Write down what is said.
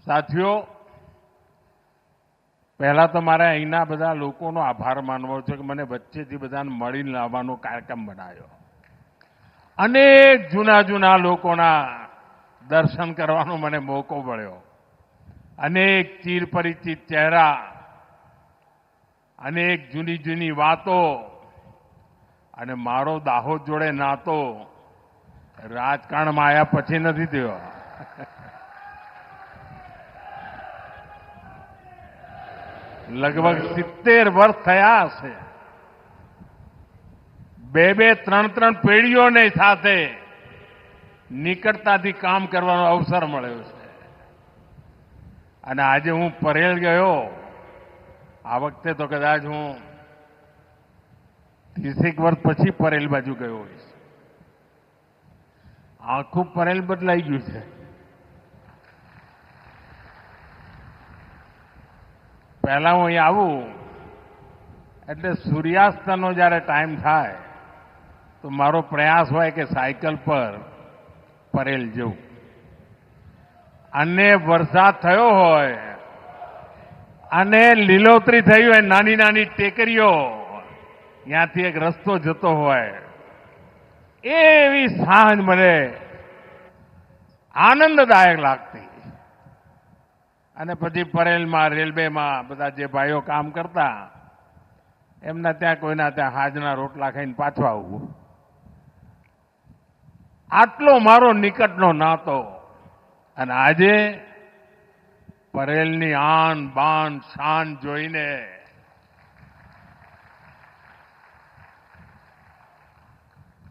સાથીઓ, પહેલા તો મારે અહીંના બધા લોકોનો આભાર માનવો છે કે મને વચ્ચેથી બધાને મળીને લાવવાનો કાર્યક્રમ બનાવ્યો. અનેક જૂના લોકોના દર્શન કરવાનો મને મોકો મળ્યો. અનેક ચિરપરિચિત ચહેરા, અનેક જૂની વાતો અને મારો દાહોદ જોડે નાતો રાજકારણમાં આવ્યા પછી નથી થયો. લગભગ 70 વર્ષ થયા હશે. બે ત્રણ પેઢીઓને સાથે નિકટતાથી કામ કરવાનો અવસર મળ્યો છે. અને આજે હું પરેલ ગયો. આ વખતે તો કદાચ હું 30 વર્ષ પછી પરેલ બાજુ ગયો હોઈશ. આખું પરેલ બદલાઈ ગયું છે. પહેલા હું અહીં આવું એટલે સૂર્યાસ્તનો જ્યારે ટાઈમ થાય તો મારો પ્રયાસ હોય કે સાયકલ પર પરેલ જવું. અને વરસાદ થયો હોય અને લીલોતરી થઈ હોય, નાની ટેકરીઓ, ત્યાંથી એક રસ્તો જતો હોય, એવી સાંજ મને આનંદદાયક લાગતી. અને પછી પરેલમાં, રેલવેમાં બધા જે ભાઈઓ કામ કરતા એમના ત્યાં કોઈના ત્યાં હાજના રોટલા ખાઈને પાછો આવવું. આટલો મારો નિકટનો નાતો. અને આજે પરેલની આન બાન શાન જોઈને